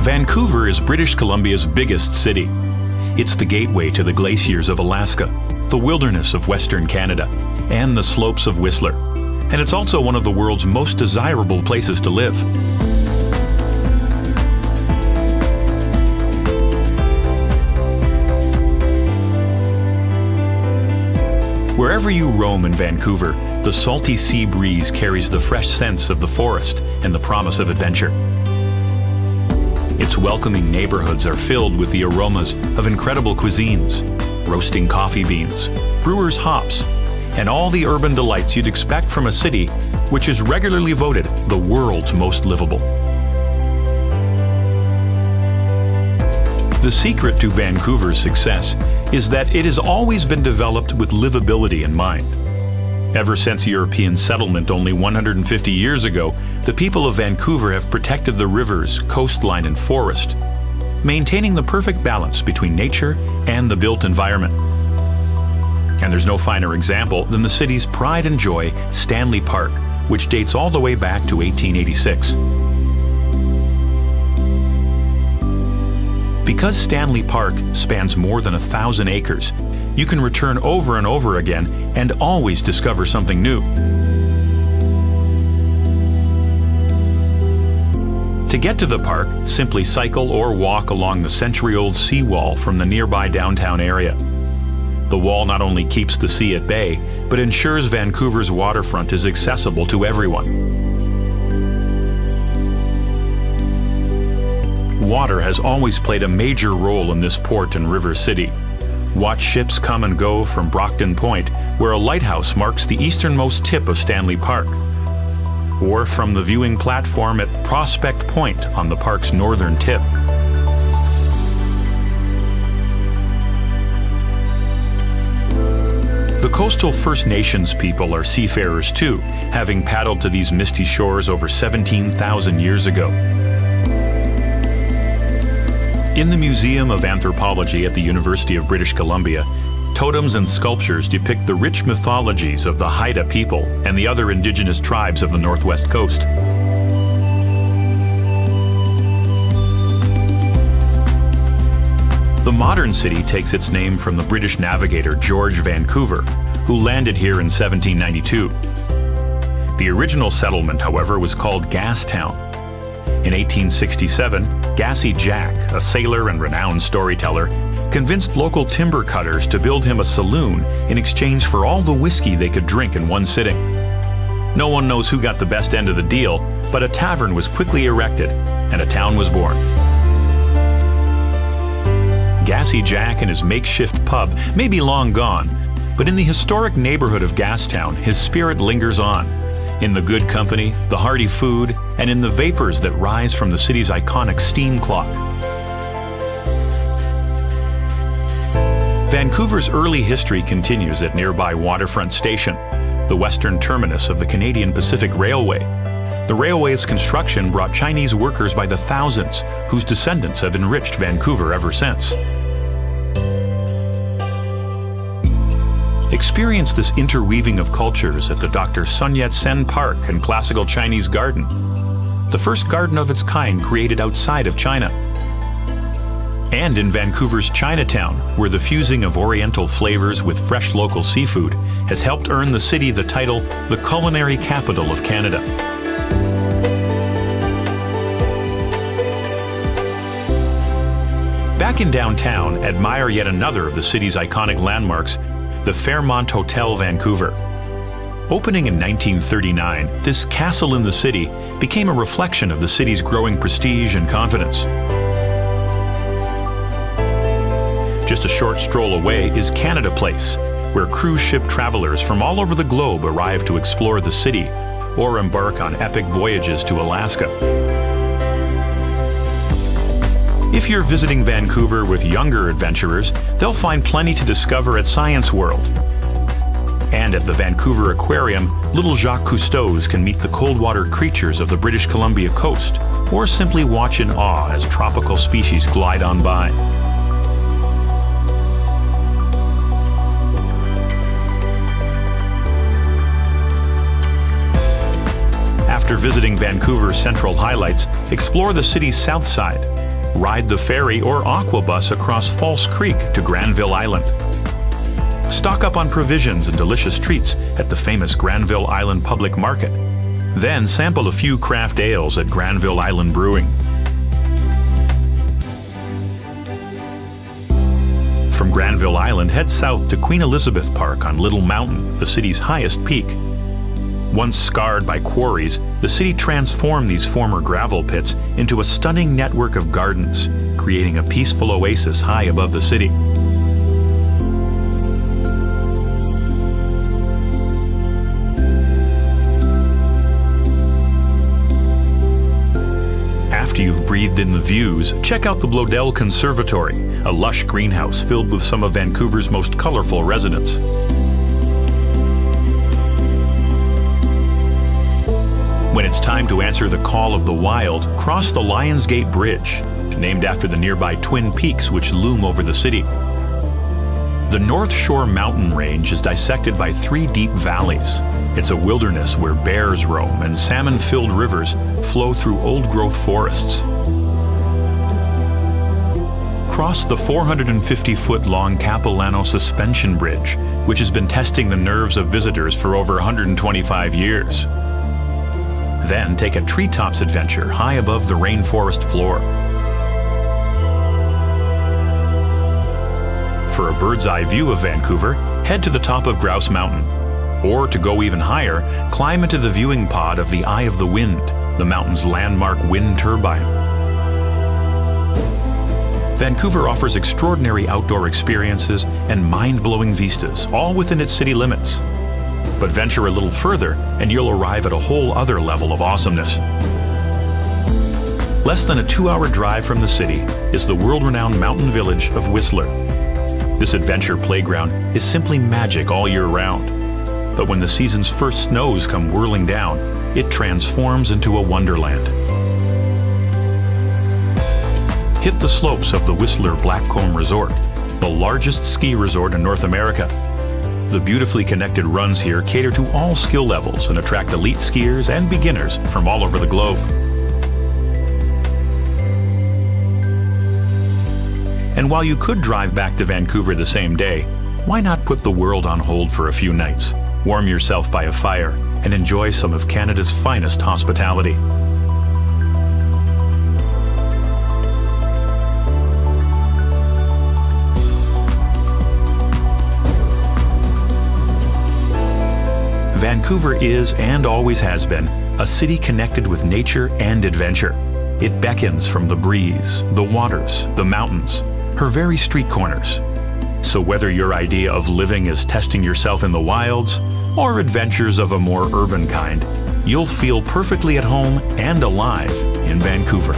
Vancouver is British Columbia's biggest city. It's the gateway to the glaciers of Alaska, the wilderness of Western Canada, and the slopes of Whistler. And it's also one of the world's most desirable places to live. Wherever you roam in Vancouver, the salty sea breeze carries the fresh scents of the forest and the promise of adventure. Its welcoming neighborhoods are filled with the aromas of incredible cuisines, roasting coffee beans, brewers' hops, and all the urban delights you'd expect from a city which is regularly voted the world's most livable. The secret to Vancouver's success is that it has always been developed with livability in mind. Ever since European settlement only 150 years ago, the people of Vancouver have protected the rivers, coastline, and forest, maintaining the perfect balance between nature and the built environment. And there's no finer example than the city's pride and joy, Stanley Park, which dates all the way back to 1886. Because Stanley Park spans more than 1,000 acres, you can return over and over again and always discover something new. To get to the park, simply cycle or walk along the century-old seawall from the nearby downtown area. The wall not only keeps the sea at bay, but ensures Vancouver's waterfront is accessible to everyone. Water has always played a major role in this port and river city. Watch ships come and go from Brockton Point, where a lighthouse marks the easternmost tip of Stanley Park, or from the viewing platform at Prospect Point on the park's northern tip. The coastal First Nations people are seafarers too, having paddled to these misty shores over 17,000 years ago. In the Museum of Anthropology at the University of British Columbia, totems and sculptures depict the rich mythologies of the Haida people and the other indigenous tribes of the Northwest Coast. The modern city takes its name from the British navigator George Vancouver, who landed here in 1792. The original settlement, however, was called Gastown. In 1867, Gassy Jack, a sailor and renowned storyteller, convinced local timber cutters to build him a saloon in exchange for all the whiskey they could drink in one sitting. No one knows who got the best end of the deal, but a tavern was quickly erected and a town was born. Gassy Jack and his makeshift pub may be long gone, but in the historic neighborhood of Gastown, his spirit lingers on, in the good company, the hearty food, and in the vapors that rise from the city's iconic steam clock. Vancouver's early history continues at nearby Waterfront Station, the western terminus of the Canadian Pacific Railway. The railway's construction brought Chinese workers by the thousands, whose descendants have enriched Vancouver ever since. Experience this interweaving of cultures at the Dr. Sun Yat-sen Park and Classical Chinese Garden, the first garden of its kind created outside of China. And in Vancouver's Chinatown, where the fusing of Oriental flavors with fresh local seafood has helped earn the city the title, the culinary capital of Canada. Back in downtown, admire yet another of the city's iconic landmarks, the Fairmont Hotel Vancouver. Opening in 1939, this castle in the city became a reflection of the city's growing prestige and confidence. Just a short stroll away is Canada Place, where cruise ship travelers from all over the globe arrive to explore the city or embark on epic voyages to Alaska. If you're visiting Vancouver with younger adventurers, they'll find plenty to discover at Science World. And at the Vancouver Aquarium, little Jacques Cousteaus can meet the cold water creatures of the British Columbia coast, or simply watch in awe as tropical species glide on by. After visiting Vancouver's central highlights, explore the city's south side. Ride the ferry or aquabus across False Creek to Granville Island. Stock up on provisions and delicious treats at the famous Granville Island Public Market. Then sample a few craft ales at Granville Island Brewing. From Granville Island, head south to Queen Elizabeth Park on Little Mountain, the city's highest peak. Once scarred by quarries, the city transformed these former gravel pits into a stunning network of gardens, creating a peaceful oasis high above the city. After you've breathed in the views, check out the Bloedel Conservatory, a lush greenhouse filled with some of Vancouver's most colorful residents. When it's time to answer the call of the wild, cross the Lionsgate Bridge, named after the nearby Twin Peaks which loom over the city. The North Shore mountain range is dissected by 3 deep valleys. It's a wilderness where bears roam and salmon-filled rivers flow through old-growth forests. Cross the 450-foot-long Capilano Suspension Bridge, which has been testing the nerves of visitors for over 125 years. Then take a treetops adventure high above the rainforest floor. For a bird's-eye view of Vancouver, head to the top of Grouse Mountain. Or to go even higher, climb into the viewing pod of the Eye of the Wind, the mountain's landmark wind turbine. Vancouver offers extraordinary outdoor experiences and mind-blowing vistas, all within its city limits. But venture a little further and you'll arrive at a whole other level of awesomeness. Less than a 2-hour drive from the city is the world-renowned mountain village of Whistler. This adventure playground is simply magic all year round. But when the season's first snows come whirling down, it transforms into a wonderland. Hit the slopes of the Whistler Blackcomb Resort, the largest ski resort in North America. The beautifully connected runs here cater to all skill levels and attract elite skiers and beginners from all over the globe. And while you could drive back to Vancouver the same day, why not put the world on hold for a few nights, warm yourself by a fire, and enjoy some of Canada's finest hospitality? Vancouver is, and always has been, a city connected with nature and adventure. It beckons from the breeze, the waters, the mountains, her very street corners. So whether your idea of living is testing yourself in the wilds, or adventures of a more urban kind, you'll feel perfectly at home and alive in Vancouver.